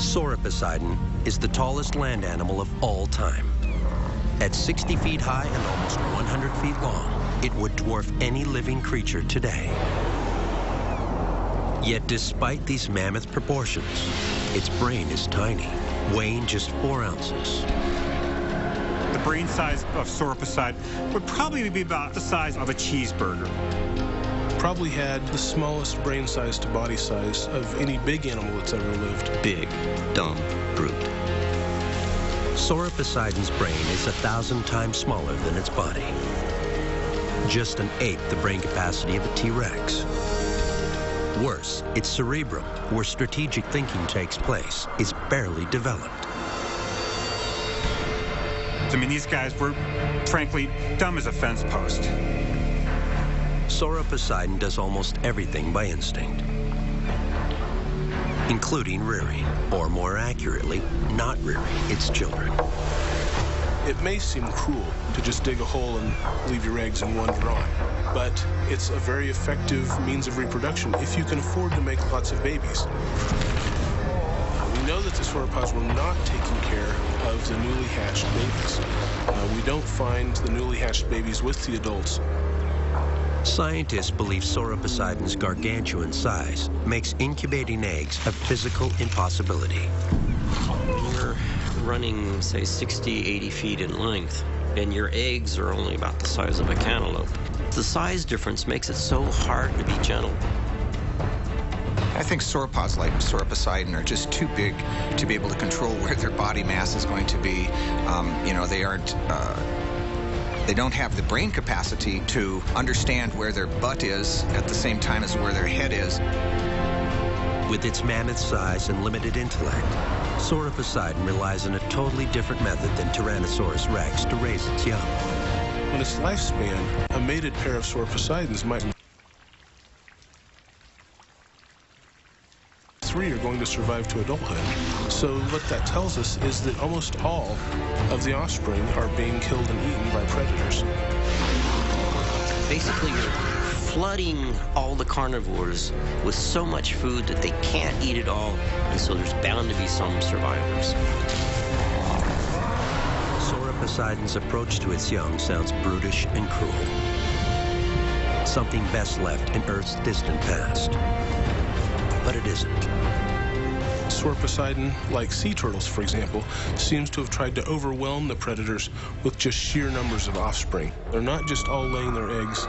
Sauroposeidon is the tallest land animal of all time. At 60 feet high and almost 100 feet long, it would dwarf any living creature today. Yet despite these mammoth proportions, its brain is tiny, weighing just 4 ounces. The brain size of Sauroposeidon would probably be about the size of a cheeseburger. Probably had the smallest brain size to body size of any big animal that's ever lived. Big, dumb brute. Sauroposeidon's brain is 1,000 times smaller than its body. Just an eighth the brain capacity of a T-Rex. Worse, its cerebrum, where strategic thinking takes place, is barely developed. I mean, these guys were, frankly, dumb as a fence post. Sauroposeidon does almost everything by instinct, including rearing, or more accurately, not rearing its children. It may seem cruel to just dig a hole and leave your eggs and wander on, but it's a very effective means of reproduction if you can afford to make lots of babies. We know that the sauropods were not taking care of the newly hatched babies. We don't find the newly hatched babies with the adults. Scientists believe Sauroposeidon's gargantuan size makes incubating eggs a physical impossibility. You're running, say, 60, 80 feet in length, and your eggs are only about the size of a cantaloupe. The size difference makes it so hard to be gentle. I think sauropods like Sauroposeidon are just too big to be able to control where their body mass is going to be. You know, they don't have the brain capacity to understand where their butt is at the same time as where their head is. With its mammoth size and limited intellect, Sauroposeidon relies on a totally different method than Tyrannosaurus rex to raise its young. In its lifespan, a mated pair of Sauroposeidons might 3 are going to survive to adulthood. So what that tells us is that almost all of the offspring are being killed and eaten by predators. Basically, you're flooding all the carnivores with so much food that they can't eat it all, and so there's bound to be some survivors. Sauroposeidon's approach to its young sounds brutish and cruel. Something best left in Earth's distant past. But it isn't. Sauroposeidon, like sea turtles, for example, seems to have tried to overwhelm the predators with just sheer numbers of offspring. They're not just all laying their eggs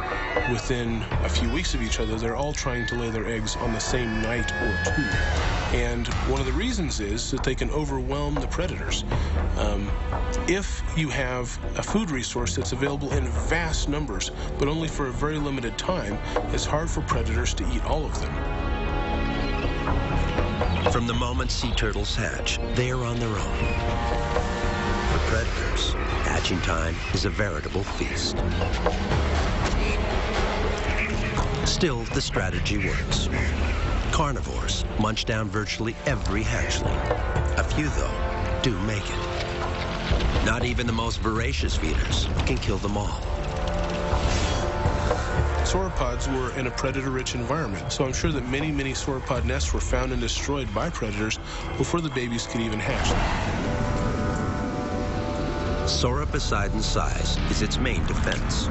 within a few weeks of each other, they're all trying to lay their eggs on the same night or 2. And one of the reasons is that they can overwhelm the predators. If you have a food resource that's available in vast numbers, but only for a very limited time, it's hard for predators to eat all of them. From the moment sea turtles hatch, they are on their own. For predators, hatching time is a veritable feast. Still, the strategy works. Carnivores munch down virtually every hatchling. A few, though, do make it. Not even the most voracious feeders can kill them all. Sauropods were in a predator-rich environment, so I'm sure that many, many sauropod nests were found and destroyed by predators before the babies could even hatch. Sauroposeidon's size is its main defense.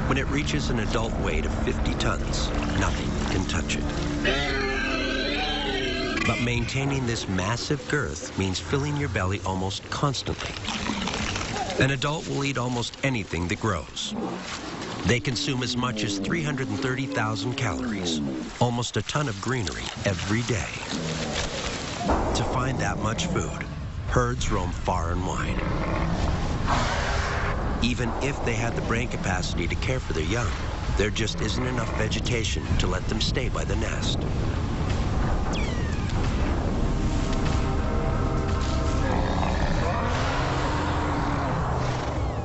When it reaches an adult weight of 50 tons, nothing can touch it. But maintaining this massive girth means filling your belly almost constantly. An adult will eat almost anything that grows. They consume as much as 330,000 calories, almost a ton of greenery every day. To find that much food, herds roam far and wide. Even if they had the brain capacity to care for their young, there just isn't enough vegetation to let them stay by the nest.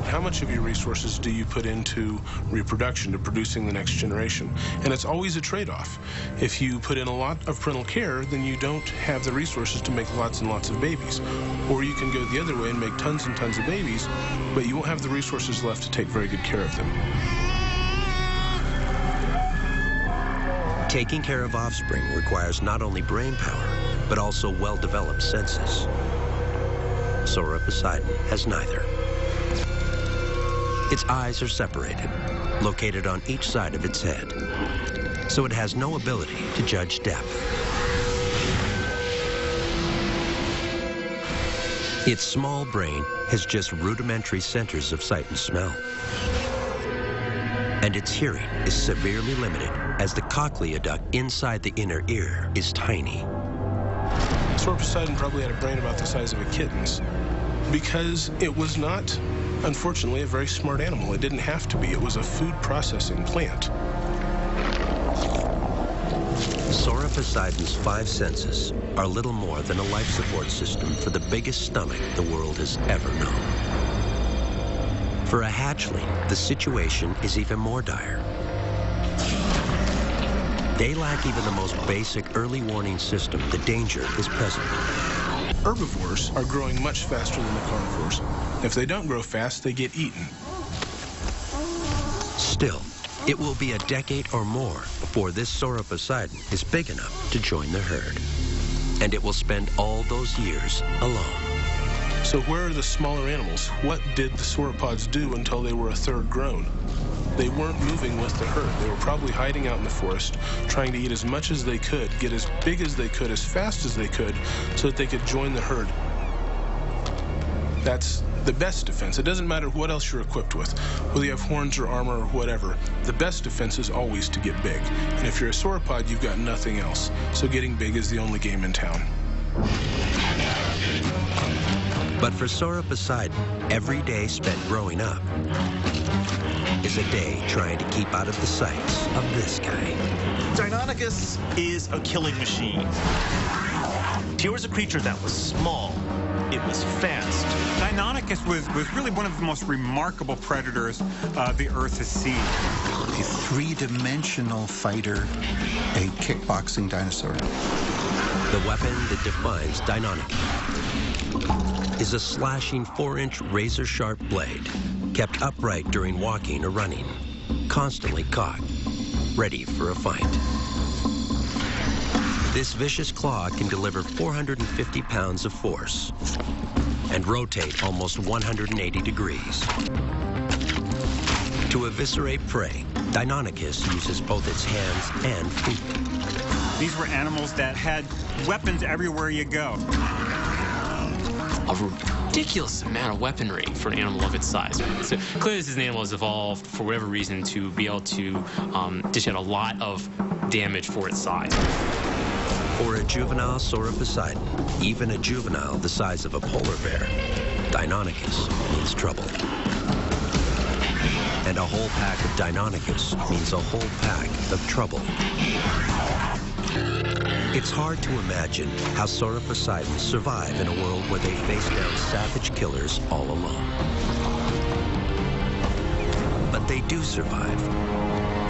How much of your resources do you put into reproduction, to producing the next generation? And it's always a trade-off. If you put in a lot of parental care, then you don't have the resources to make lots and lots of babies. Or you can go the other way and make tons and tons of babies, but you won't have the resources left to take very good care of them. Taking care of offspring requires not only brain power, but also well-developed senses. Sauroposeidon has neither. Its eyes are separated, located on each side of its head, so it has no ability to judge depth. Its small brain has just rudimentary centers of sight and smell. And its hearing is severely limited, as the cochlea duct inside the inner ear is tiny. Sauroposeidon probably had a brain about the size of a kitten's because it was not, unfortunately, a very smart animal. It didn't have to be. It was a food processing plant. Sauroposeidon's 5 senses are little more than a life support system for the biggest stomach the world has ever known. For a hatchling, the situation is even more dire. They lack even the most basic early warning system. The danger is present. Herbivores are growing much faster than the carnivores. If they don't grow fast, they get eaten. Still, it will be a decade or more before this Sauroposeidon is big enough to join the herd. And it will spend all those years alone. So where are the smaller animals? What did the sauropods do until they were a third grown? They weren't moving with the herd. They were probably hiding out in the forest, trying to eat as much as they could, get as big as they could, as fast as they could, so that they could join the herd. That's the best defense. It doesn't matter what else you're equipped with, whether you have horns or armor or whatever. The best defense is always to get big. And if you're a sauropod, you've got nothing else. So getting big is the only game in town. But for Sauroposeidon, every day spent growing up is a day trying to keep out of the sights of this guy. Deinonychus is a killing machine. Here was a creature that was small. It was fast. Deinonychus was really one of the most remarkable predators the Earth has seen. A three-dimensional fighter, a kickboxing dinosaur. The weapon that defines Deinonychus is a slashing 4-inch razor-sharp blade, kept upright during walking or running, constantly cocked, ready for a fight. This vicious claw can deliver 450 pounds of force and rotate almost 180 degrees. To eviscerate prey, Deinonychus uses both its hands and feet. These were animals that had weapons everywhere you go. A ridiculous amount of weaponry for an animal of its size. So clearly this is an animal that's evolved for whatever reason to be able to dish out a lot of damage for its size. For a juvenile Sauroposeidon, even a juvenile the size of a polar bear, Deinonychus means trouble. And a whole pack of Deinonychus means a whole pack of trouble. It's hard to imagine how Sauroposeidons survive in a world where they face down savage killers all alone. But they do survive,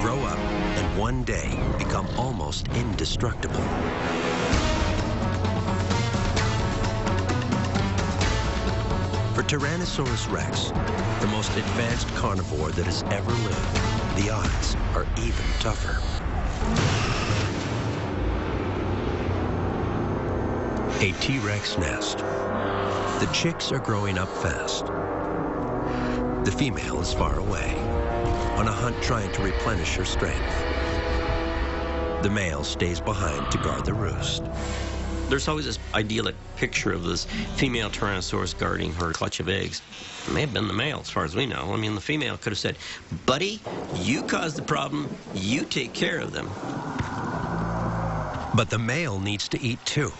grow up, and one day become almost indestructible. For Tyrannosaurus rex, the most advanced carnivore that has ever lived, the odds are even tougher. A T-Rex nest. The chicks are growing up fast. The female is far away, on a hunt trying to replenish her strength. The male stays behind to guard the roost. There's always this idyllic picture of this female Tyrannosaurus guarding her clutch of eggs. It may have been the male, as far as we know. I mean, the female could have said, "Buddy, you caused the problem. You take care of them." But the male needs to eat too.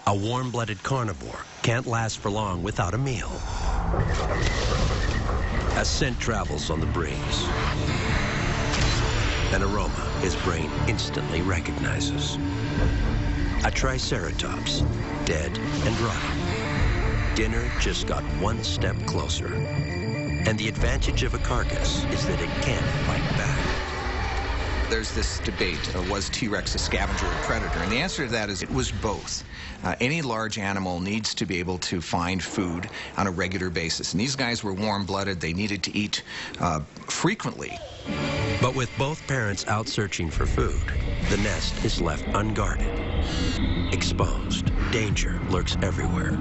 A warm-blooded carnivore can't last for long without a meal. A scent travels on the breeze. An aroma his brain instantly recognizes. A triceratops, dead and rotting. Dinner just got one step closer. And the advantage of a carcass is that it can fight back. There's this debate, was T-Rex a scavenger or predator? And the answer to that is it was both. Any large animal needs to be able to find food on a regular basis. And these guys were warm-blooded. They needed to eat frequently. But with both parents out searching for food, the nest is left unguarded. Exposed, danger lurks everywhere.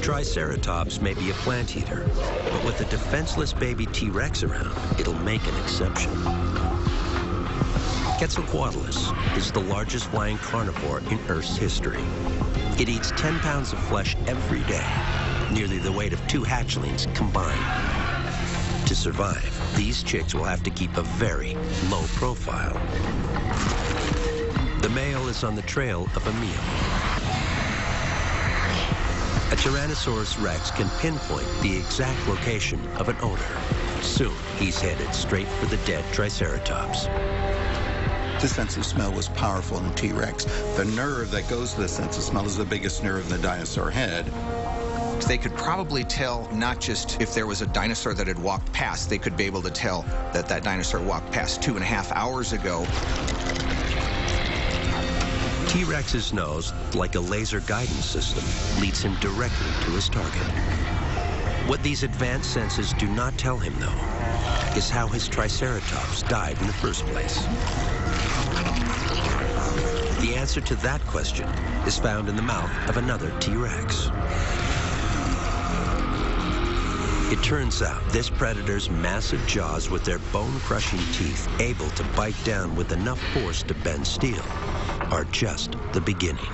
Triceratops may be a plant eater, but with a defenseless baby T-Rex around, it'll make an exception. Quetzalcoatlus is the largest flying carnivore in Earth's history. It eats 10 pounds of flesh every day, nearly the weight of 2 hatchlings combined. To survive, these chicks will have to keep a very low profile. The male is on the trail of a meal. A Tyrannosaurus Rex can pinpoint the exact location of an odor. Soon, he's headed straight for the dead Triceratops. The sense of smell was powerful in T-Rex. The nerve that goes to the sense of smell is the biggest nerve in the dinosaur head. They could probably tell not just if there was a dinosaur that had walked past, they could be able to tell that that dinosaur walked past 2.5 hours ago. T-Rex's nose, like a laser guidance system, leads him directly to his target. What these advanced senses do not tell him, though, is how his Triceratops died in the first place. The answer to that question is found in the mouth of another T-Rex. It turns out this predator's massive jaws with their bone-crushing teeth able to bite down with enough force to bend steel are just the beginning.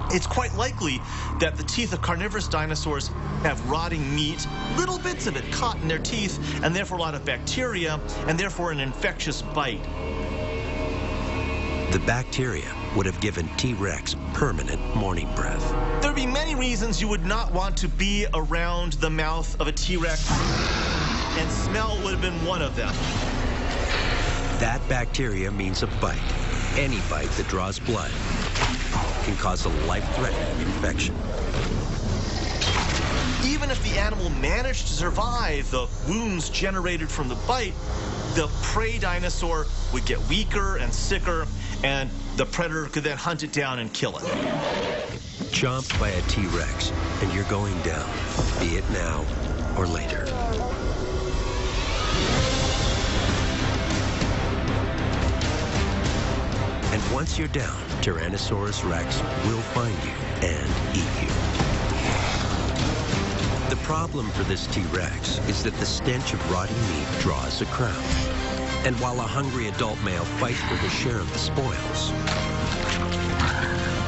It's quite likely that the teeth of carnivorous dinosaurs have rotting meat, little bits of it caught in their teeth, and therefore a lot of bacteria, and therefore an infectious bite. The bacteria would have given T-Rex permanent morning breath. There'd be many reasons you would not want to be around the mouth of a T-Rex, and smell would have been one of them. That bacteria means a bite. Any bite that draws blood can cause a life-threatening infection. Even if the animal managed to survive the wounds generated from the bite, the prey dinosaur would get weaker and sicker, and the predator could then hunt it down and kill it. Chomped by a T-Rex, and you're going down, be it now or later. And once you're down, Tyrannosaurus Rex will find you and eat you. The problem for this T-Rex is that the stench of rotting meat draws a crowd. And while a hungry adult male fights for his share of the spoils,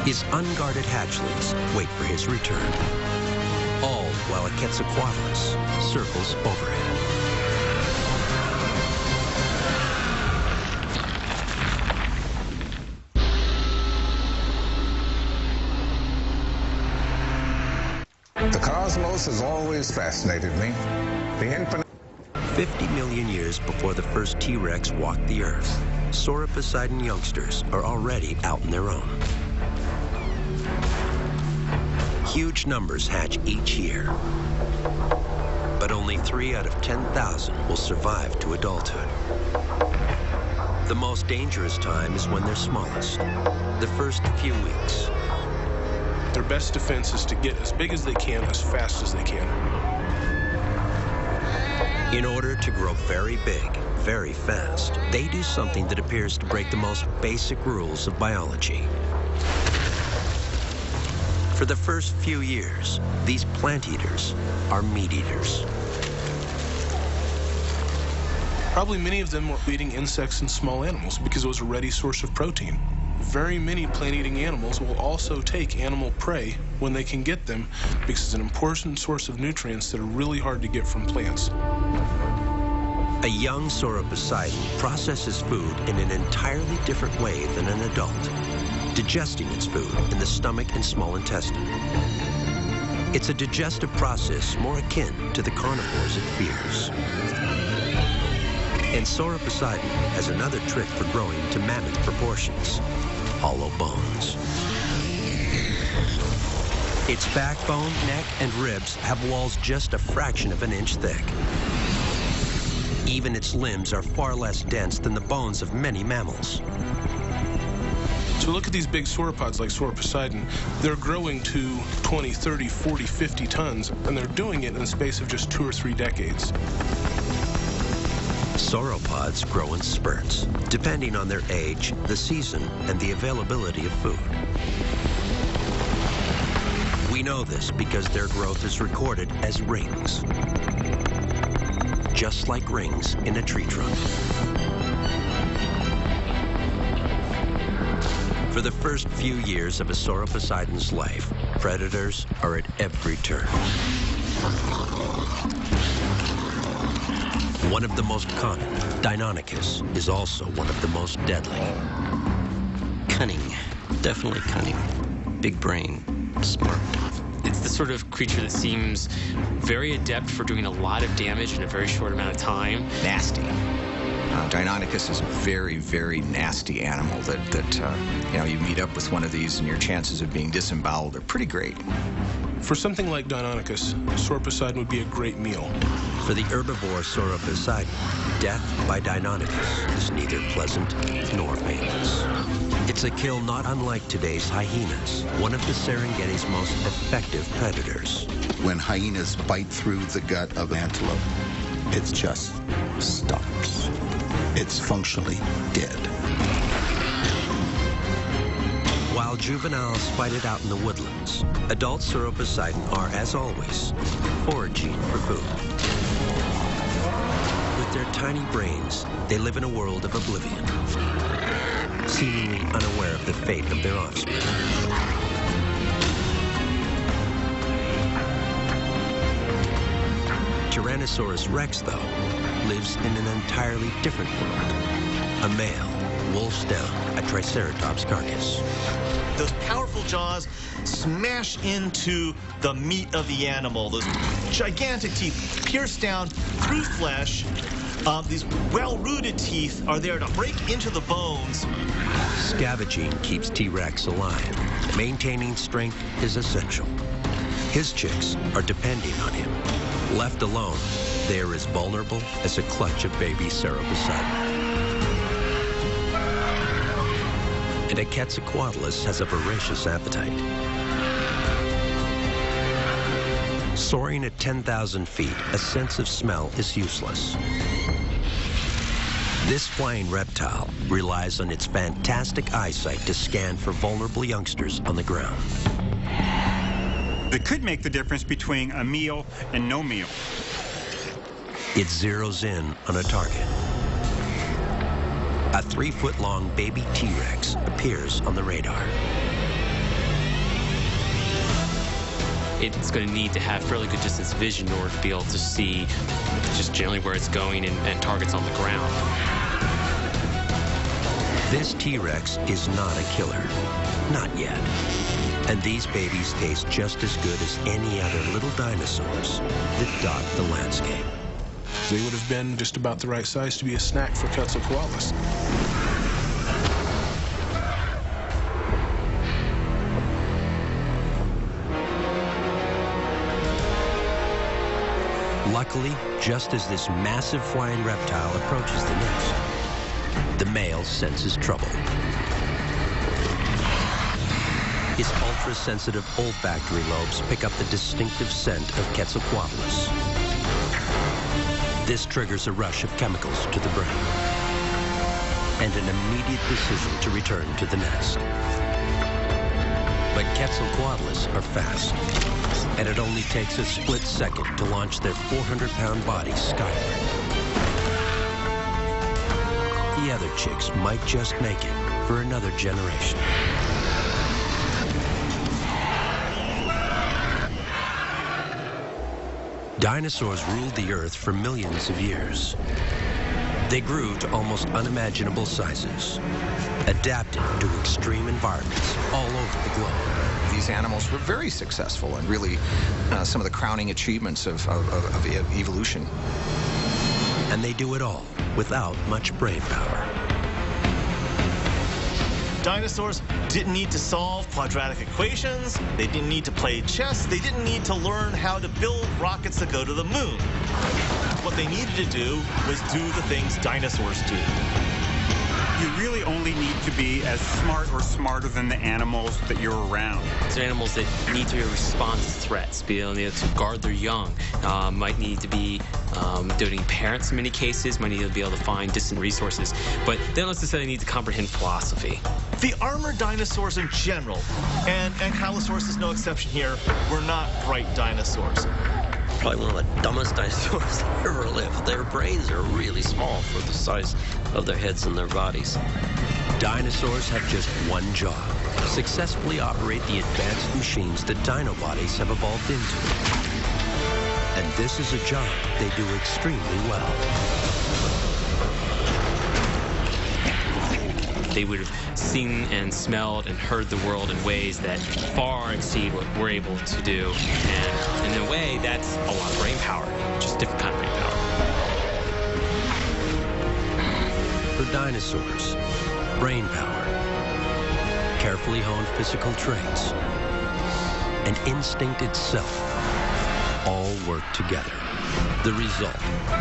his unguarded hatchlings wait for his return. All while a Quetzalcoatlus circles overhead. The cosmos has always fascinated me. The infinite. 50 million years before the first T-Rex walked the Earth, sauroposeidon youngsters are already out on their own. Huge numbers hatch each year, but only 3 out of 10,000 will survive to adulthood. The most dangerous time is when they're smallest, the first few weeks. Their best defense is to get as big as they can, as fast as they can. In order to grow very big, very fast, they do something that appears to break the most basic rules of biology. For the first few years, these plant eaters are meat eaters. Probably many of them were eating insects and small animals because it was a ready source of protein. Very many plant-eating animals will also take animal prey when they can get them because it's an important source of nutrients that are really hard to get from plants. A young sauroposeidon processes food in an entirely different way than an adult, digesting its food in the stomach and small intestine. It's a digestive process more akin to the carnivores it fears. And sauroposeidon has another trick for growing to mammoth proportions: hollow bones. Its backbone, neck, and ribs have walls just a fraction of an inch thick. Even its limbs are far less dense than the bones of many mammals. So look at these big sauropods like Sauroposeidon. They're growing to 20, 30, 40, 50 tons, and they're doing it in the space of just 2 or 3 decades. Sauropods grow in spurts, depending on their age, the season, and the availability of food. We know this because their growth is recorded as rings, just like rings in a tree trunk. For the first few years of a Sauroposeidon's life, predators are at every turn. One of the most common, Deinonychus, is also one of the most deadly. Cunning. Definitely cunning. Big brain. Smart. It's the sort of creature that seems very adept for doing a lot of damage in a very short amount of time. Nasty. Deinonychus is a very, very nasty animal that you know, you meet up with one of these and your chances of being disemboweled are pretty great. For something like Deinonychus, Sauroposeidon would be a great meal. For the herbivore Sauroposeidon, death by Deinonychus is neither pleasant nor painless. It's a kill not unlike today's hyenas, one of the Serengeti's most effective predators. When hyenas bite through the gut of antelope, it just stops. It's functionally dead. While juveniles fight it out in the woodlands, adult Sauroposeidon are, as always, foraging for food. With their tiny brains, they live in a world of oblivion, seemingly unaware of the fate of their offspring. Tyrannosaurus rex, though, lives in an entirely different world. A male wolfs down a Triceratops carcass. Those powerful jaws smash into the meat of the animal. Those gigantic teeth pierce down through flesh. These well-rooted teeth are there to break into the bones. Scavenging keeps T-Rex alive. Maintaining strength is essential. His chicks are depending on him. Left alone, they are as vulnerable as a clutch of baby Sauroposeidon. And a Quetzalcoatlus has a voracious appetite. Soaring at 10,000 feet, a sense of smell is useless. This flying reptile relies on its fantastic eyesight to scan for vulnerable youngsters on the ground. It could make the difference between a meal and no meal. It zeroes in on a target. A 3-foot-long baby T-Rex appears on the radar. It's going to need to have fairly good distance vision in order to be able to see just generally where it's going and targets on the ground. This T-Rex is not a killer. Not yet. And these babies taste just as good as any other little dinosaurs that dot the landscape. They would have been just about the right size to be a snack for Quetzalcoatlus. Luckily, just as this massive flying reptile approaches the nest, the male senses trouble. His ultra-sensitive olfactory lobes pick up the distinctive scent of Quetzalcoatlus. This triggers a rush of chemicals to the brain and an immediate decision to return to the nest. But Quetzalcoatlus are fast, and it only takes a split second to launch their 400-pound bodies skyward. The other chicks might just make it for another generation. Dinosaurs ruled the Earth for millions of years. They grew to almost unimaginable sizes, adapted to extreme environments all over the globe. These animals were very successful and really some of the crowning achievements of evolution. And they do it all without much brain power. Dinosaurs didn't need to solve quadratic equations. They didn't need to play chess. They didn't need to learn how to build rockets that go to the moon. what they needed to do was do the things dinosaurs do. You really only need to be as smart or smarter than the animals that you're around. These are animals that need to respond to threats, be able to guard their young, might need to be doting parents in many cases, might need to be able to find distant resources, but they don't necessarily need to comprehend philosophy. The armored dinosaurs in general, and Ankylosaurus is no exception here, were not bright dinosaurs. Probably one of the dumbest dinosaurs that ever lived. Their brains are really small for the size of their heads and their bodies. Dinosaurs have just one job: successfully operate the advanced machines that dinobodies have evolved into. And this is a job they do extremely well. They would have seen and smelled and heard the world in ways that far exceed what we're able to do. And in a way, that's a lot of brain power, just a different kind of brain power. For dinosaurs, brain power, carefully honed physical traits, and instinct itself all work together. The result: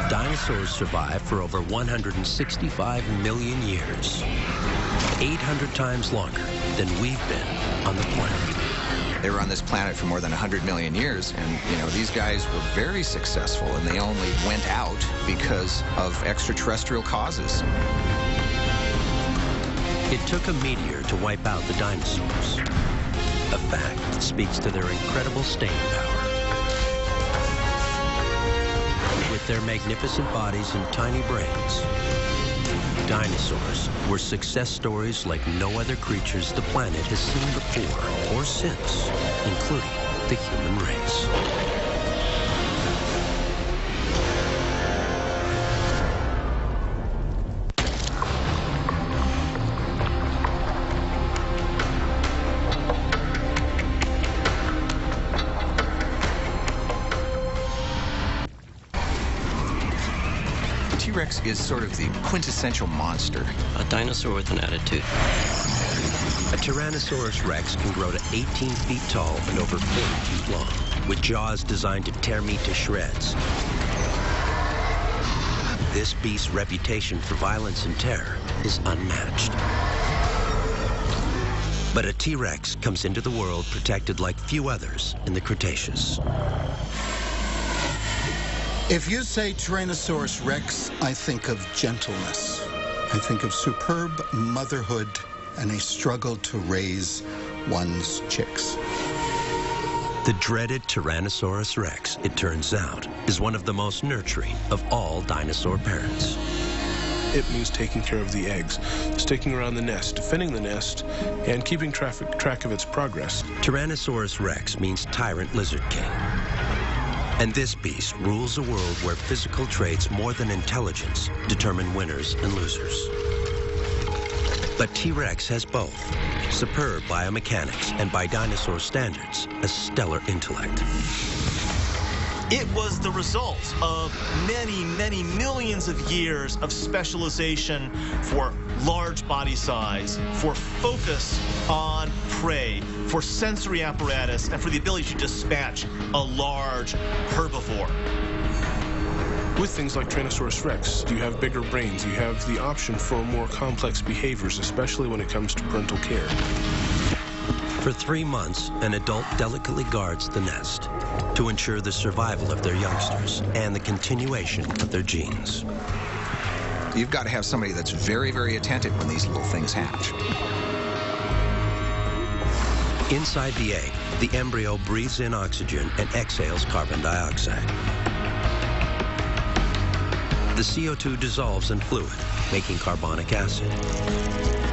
dinosaurs survived for over 165 million years, 800 times longer than we've been on the planet. They were on this planet for more than 100 million years, and these guys were very successful, and they only went out because of extraterrestrial causes. It took a meteor to wipe out the dinosaurs, a fact that speaks to their incredible staying power. With their magnificent bodies and tiny brains, dinosaurs were success stories like no other creatures the planet has seen before or since, including the human race. T-Rex is sort of the quintessential monster. A dinosaur with an attitude. A Tyrannosaurus Rex can grow to 18 feet tall and over 40 feet long, with jaws designed to tear meat to shreds. This beast's reputation for violence and terror is unmatched. But a T-Rex comes into the world protected like few others in the Cretaceous. If you say Tyrannosaurus Rex, I think of gentleness. I think of superb motherhood and a struggle to raise one's chicks. The dreaded Tyrannosaurus Rex, it turns out, is one of the most nurturing of all dinosaur parents. It means taking care of the eggs, sticking around the nest, defending the nest, and keeping track of its progress. Tyrannosaurus Rex means tyrant lizard king. And this beast rules a world where physical traits more than intelligence determine winners and losers. But T-Rex has both: superb biomechanics and, by dinosaur standards, a stellar intellect. It was the result of many, many millions of years of specialization for large body size, for focus on prey, for sensory apparatus, and for the ability to dispatch a large herbivore. With things like Tyrannosaurus Rex, you have bigger brains, you have the option for more complex behaviors, especially when it comes to parental care. For 3 months, an adult delicately guards the nest to ensure the survival of their youngsters and the continuation of their genes. You've got to have somebody that's very, very attentive when these little things hatch. Inside the egg, the embryo breathes in oxygen and exhales carbon dioxide. The CO2 dissolves in fluid, making carbonic acid,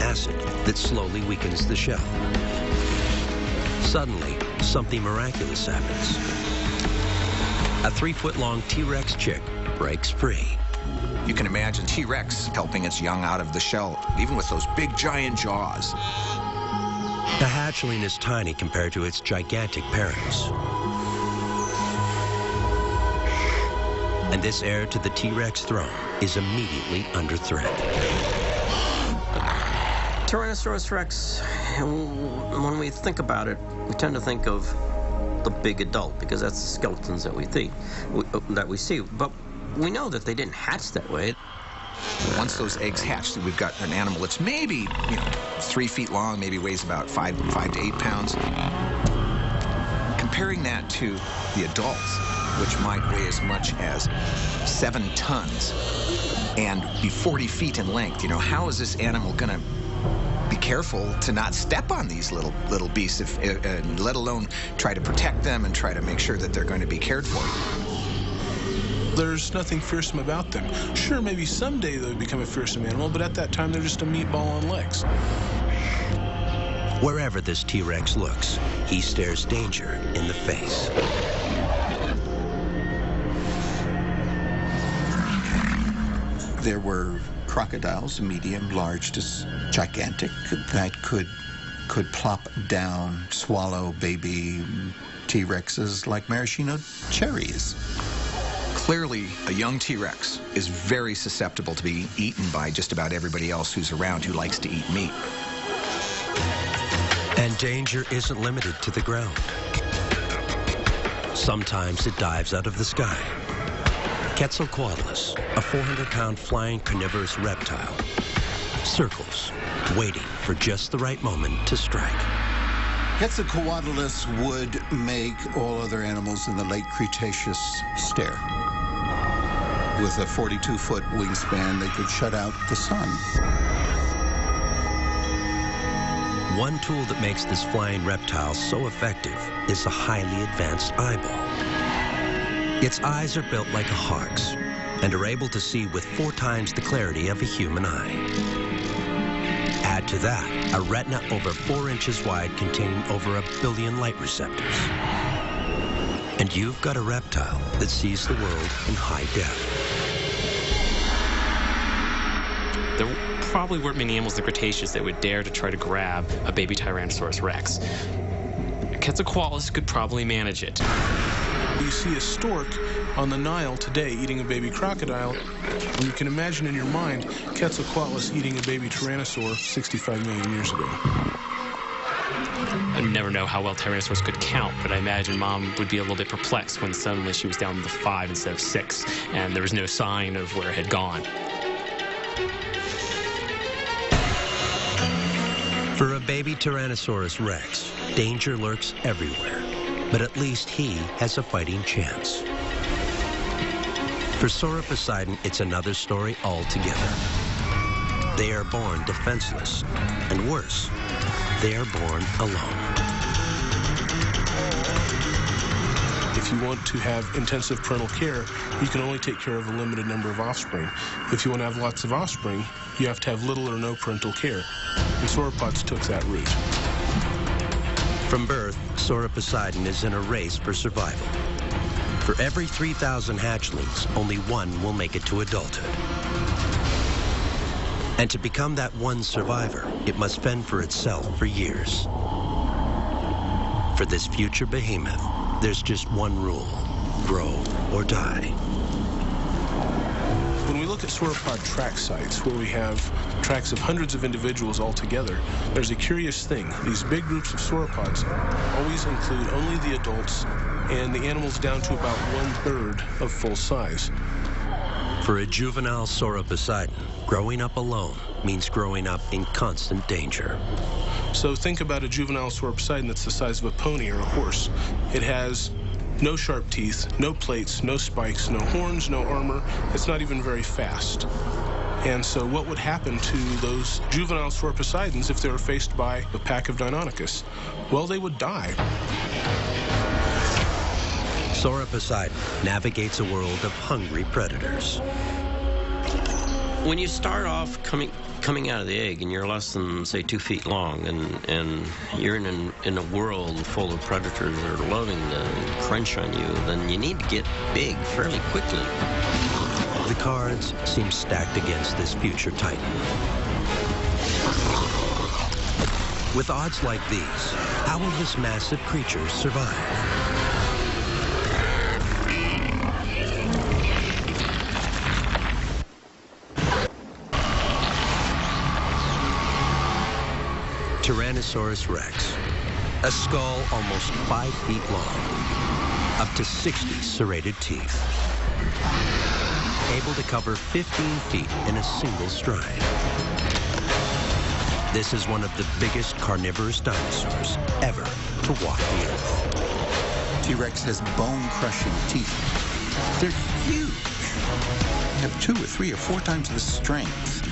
acid that slowly weakens the shell. Suddenly, something miraculous happens. A 3-foot-long T-Rex chick breaks free. You can imagine T-Rex helping its young out of the shell, even with those big, giant jaws. The hatchling is tiny compared to its gigantic parents. And this heir to the T-Rex throne is immediately under threat. Tyrannosaurus Rex, when we think about it, we tend to think of the big adult because that's the skeletons that we see. But We know that they didn't hatch that way. Once those eggs hatch, we've got an animal that's maybe 3 feet long, maybe weighs about 5 to 8 pounds. Comparing that to the adults, which might weigh as much as 7 tons and be 40 feet in length, how is this animal going to be careful to not step on these little beasts, let alone try to protect them and try to make sure that they're going to be cared for? There's nothing fearsome about them. Sure, maybe someday they'll become a fearsome animal, but at that time they're just a meatball on legs. Wherever this T-Rex looks, he stares danger in the face. There were crocodiles, medium, large to gigantic, that could plop down, swallow baby T-Rexes like maraschino cherries. Clearly, a young T-Rex is very susceptible to being eaten by just about everybody else who's around who likes to eat meat. And danger isn't limited to the ground. Sometimes it dives out of the sky. Quetzalcoatlus, a 400-pound flying carnivorous reptile, circles, waiting for just the right moment to strike. Quetzalcoatlus would make all other animals in the late Cretaceous stare. With a 42-foot wingspan, they could shut out the sun. One tool that makes this flying reptile so effective is a highly advanced eyeball. Its eyes are built like a hawk's and are able to see with 4 times the clarity of a human eye. Add to that a retina over 4 inches wide containing over 1 billion light receptors. And you've got a reptile that sees the world in high def. There probably weren't many animals in the Cretaceous that would dare to try to grab a baby Tyrannosaurus rex. Quetzalcoatlus could probably manage it. You see a stork on the Nile today eating a baby crocodile, and you can imagine in your mind Quetzalcoatlus eating a baby tyrannosaur 65 million years ago. I never know how well Tyrannosaurus could count, but I imagine Mom would be a little bit perplexed when suddenly she was down to 5 instead of 6, and there was no sign of where it had gone. For a baby Tyrannosaurus Rex, danger lurks everywhere, but at least he has a fighting chance. For Sauroposeidon, it's another story altogether. They are born defenseless, and worse, they are born alone. If you want to have intensive parental care, you can only take care of a limited number of offspring. If you want to have lots of offspring, you have to have little or no parental care. And sauropods took that route. From birth, Sauroposeidon is in a race for survival. For every 3,000 hatchlings, only 1 will make it to adulthood. And to become that one survivor, it must fend for itself for years. For this future behemoth, there's just one rule: grow or die. When we look at sauropod track sites, where we have tracks of hundreds of individuals all together, there's a curious thing. These big groups of sauropods always include only the adults and the animals down to about 1/3 of full size. For a juvenile Sauroposeidon, growing up alone means growing up in constant danger. So think about a juvenile Sauroposeidon that's the size of a pony or a horse. It has no sharp teeth, no plates, no spikes, no horns, no armor. It's not even very fast. And so what would happen to those juvenile Sauroposeidons if they were faced by a pack of Deinonychus? Well, they would die. Sauroposeidon navigates a world of hungry predators. When you start off coming out of the egg and you're less than, say, 2 feet long, and you're in a world full of predators that are loving to crunch on you, then you need to get big fairly quickly. The cards seem stacked against this future titan. With odds like these, how will this massive creature survive? Tyrannosaurus rex, a skull almost 5 feet long, up to 60 serrated teeth. able to cover 15 feet in a single stride. This is one of the biggest carnivorous dinosaurs ever to walk the earth. T-Rex has bone-crushing teeth. They're huge. They have 2 or 3 or 4 times the strength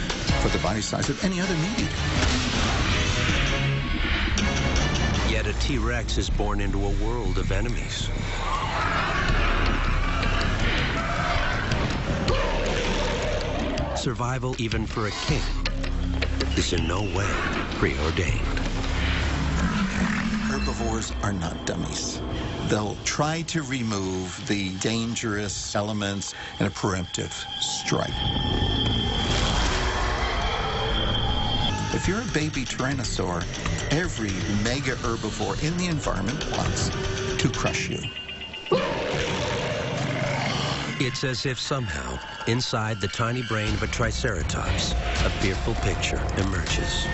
for the body size of any other meat eater. Yet a T-Rex is born into a world of enemies. Survival, even for a king, is in no way preordained. Herbivores are not dummies. They'll try to remove the dangerous elements in a preemptive strike. If you're a baby tyrannosaur, every mega herbivore in the environment wants to crush you. It's as if somehow, inside the tiny brain of a triceratops, a fearful picture emerges.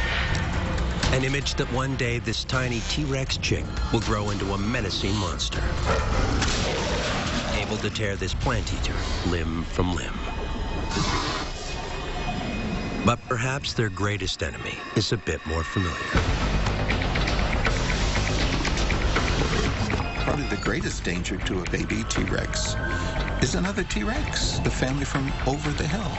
An image that one day this tiny T-Rex chick will grow into a menacing monster, able to tear this plant eater limb from limb. But perhaps their greatest enemy is a bit more familiar. Probably the greatest danger to a baby T-Rex is another T-Rex, the family from over the hill.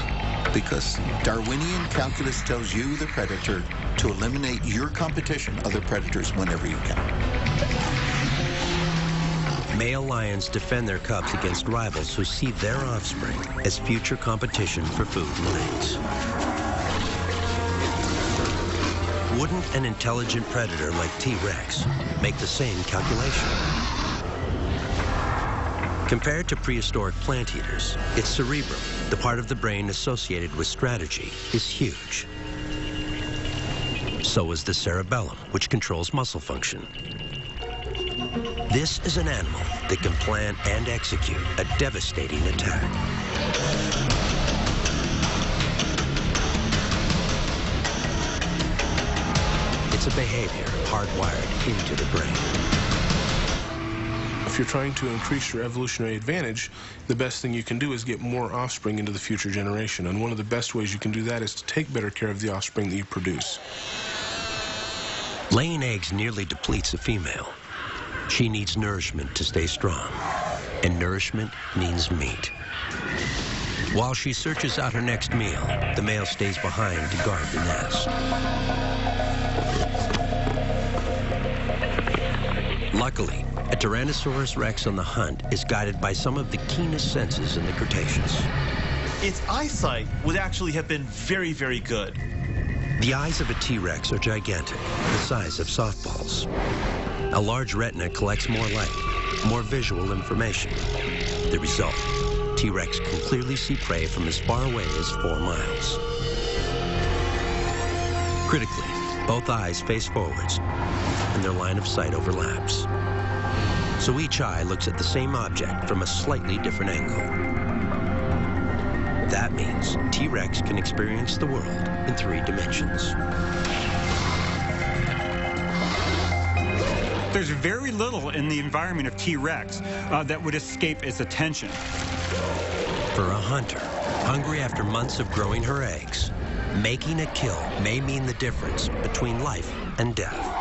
Because Darwinian calculus tells you, the predator, to eliminate your competition, other predators, whenever you can. Male lions defend their cubs against rivals who see their offspring as future competition for food and eggs. Wouldn't an intelligent predator like T-Rex make the same calculation? Compared to prehistoric plant eaters, its cerebrum, the part of the brain associated with strategy, is huge. So is the cerebellum, which controls muscle function. This is an animal that can plan and execute a devastating attack. It's a behavior hardwired into the brain. If you're trying to increase your evolutionary advantage, the best thing you can do is get more offspring into the future generation. And one of the best ways you can do that is to take better care of the offspring that you produce. Laying eggs nearly depletes a female. She needs nourishment to stay strong, and nourishment means meat. While she searches out her next meal, the male stays behind to guard the nest. Luckily, a Tyrannosaurus rex on the hunt is guided by some of the keenest senses in the Cretaceous. Its eyesight would actually have been very, very good. The eyes of a T-Rex are gigantic, the size of softballs. A large retina collects more light, more visual information. The result, T-Rex can clearly see prey from as far away as 4 miles. Critically, both eyes face forwards, and their line of sight overlaps. So each eye looks at the same object from a slightly different angle. That means T-Rex can experience the world in 3 dimensions. There's very little in the environment of T-Rex that would escape its attention. For a hunter, hungry after months of growing her eggs, making a kill may mean the difference between life and death.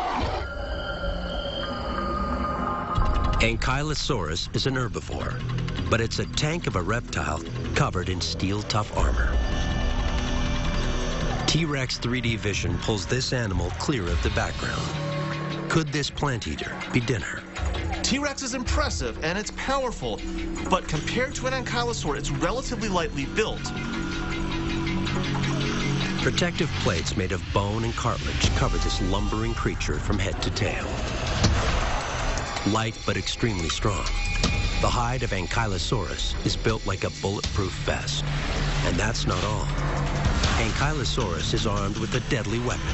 Ankylosaurus is an herbivore, but it's a tank of a reptile covered in steel-tough armor. T-Rex 3D vision pulls this animal clear of the background. Could this plant eater be dinner? T-Rex is impressive and it's powerful, but compared to an ankylosaur, it's relatively lightly built. Protective plates made of bone and cartilage cover this lumbering creature from head to tail. Light but extremely strong, the hide of Ankylosaurus is built like a bulletproof vest. And that's not all. Ankylosaurus is armed with a deadly weapon,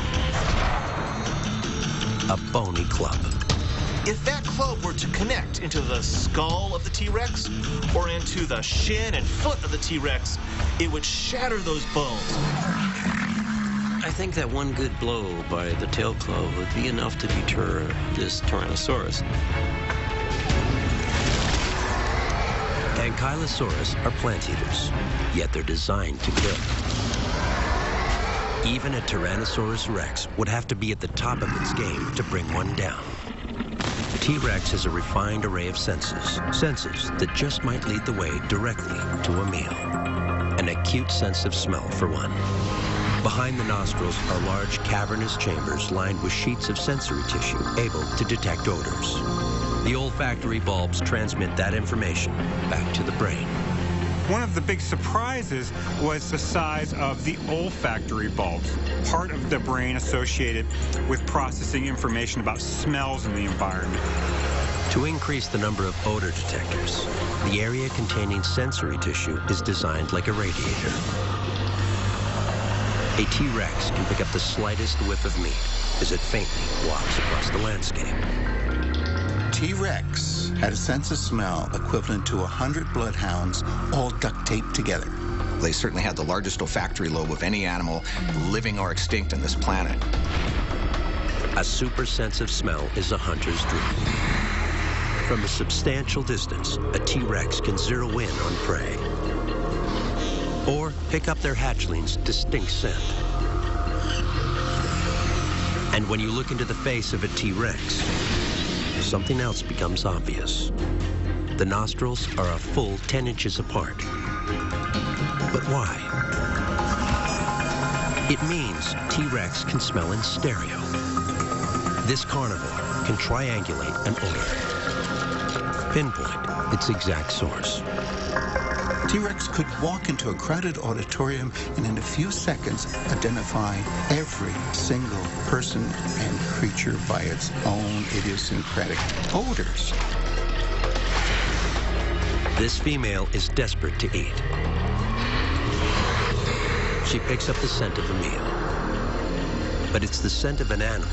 a bony club. If that club were to connect into the skull of the T-Rex or into the shin and foot of the T-Rex, it would shatter those bones. I think that one good blow by the tail club would be enough to deter this Tyrannosaurus. Ankylosaurus are plant eaters, yet they're designed to kill. Even a Tyrannosaurus Rex would have to be at the top of its game to bring one down. T-Rex has a refined array of senses that just might lead the way directly to a meal. An acute sense of smell, for one. Behind the nostrils are large cavernous chambers lined with sheets of sensory tissue able to detect odors. The olfactory bulbs transmit that information back to the brain. One of the big surprises was the size of the olfactory bulbs, part of the brain associated with processing information about smells in the environment. To increase the number of odor detectors, the area containing sensory tissue is designed like a radiator. A T-Rex can pick up the slightest whiff of meat as it faintly walks across the landscape. T-Rex had a sense of smell equivalent to 100 bloodhounds all duct taped together. They certainly had the largest olfactory lobe of any animal living or extinct on this planet. A super sense of smell is a hunter's dream. From a substantial distance, a T-Rex can zero in on prey or pick up their hatchling's distinct scent. And when you look into the face of a T-Rex, something else becomes obvious. The nostrils are a full 10 inches apart. But why? It means T-Rex can smell in stereo. This carnivore can triangulate an odor, pinpoint its exact source. T-Rex could walk into a crowded auditorium and in a few seconds identify every single person and creature by its own idiosyncratic odors. This female is desperate to eat. She picks up the scent of a meal. But it's the scent of an animal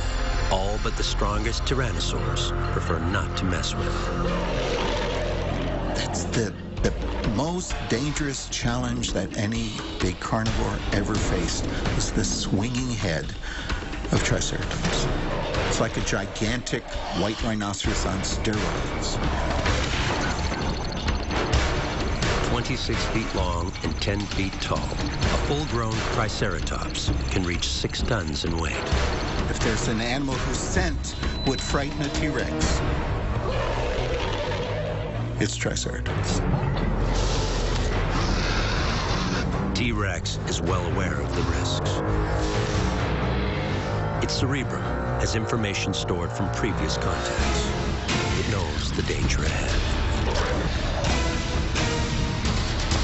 all but the strongest tyrannosaurs prefer not to mess with. That's the most dangerous challenge that any big carnivore ever faced, was the swinging head of Triceratops. It's like a gigantic white rhinoceros on steroids. 26 feet long and 10 feet tall, a full-grown Triceratops can reach 6 tons in weight. If there's an animal whose scent would frighten a T-Rex, it's Triceratops. T-Rex is well aware of the risks. Its cerebrum has information stored from previous contacts. It knows the danger ahead.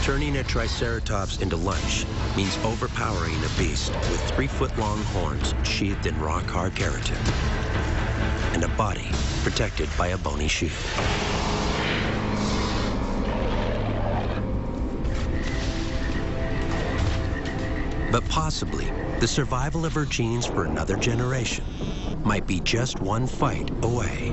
Turning a Triceratops into lunch means overpowering a beast with 3-foot-long horns sheathed in rock-hard keratin and a body protected by a bony shield. But possibly, the survival of her genes for another generation might be just one fight away.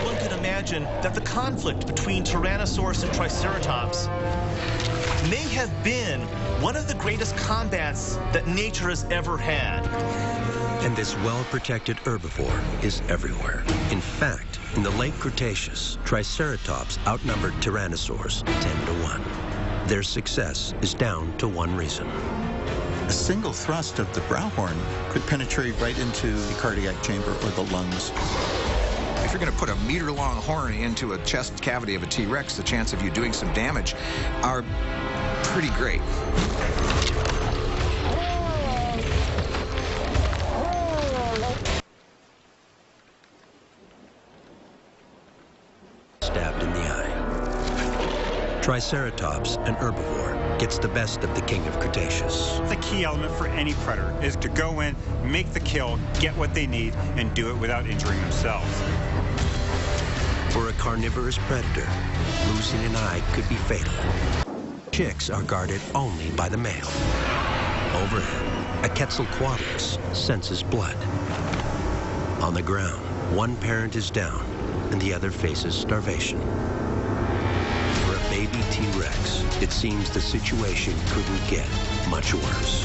One could imagine that the conflict between Tyrannosaurus and Triceratops may have been one of the greatest combats that nature has ever had. And this well-protected herbivore is everywhere. In fact, in the late Cretaceous, Triceratops outnumbered Tyrannosaurs 10-1. Their success is down to one reason. A single thrust of the brow horn could penetrate right into the cardiac chamber or the lungs. If you're going to put a meter-long horn into a chest cavity of a T-Rex, the chance of you doing some damage are pretty great. Stabbed in the eye. Triceratops, an herbivore, gets the best of the king of Cretaceous. The key element for any predator is to go in, make the kill, get what they need, and do it without injuring themselves. For a carnivorous predator, losing an eye could be fatal. Chicks are guarded only by the male. Overhead, a Quetzalcoatlus senses blood. On the ground, one parent is down, and the other faces starvation. For a baby T-Rex, it seems the situation couldn't get much worse.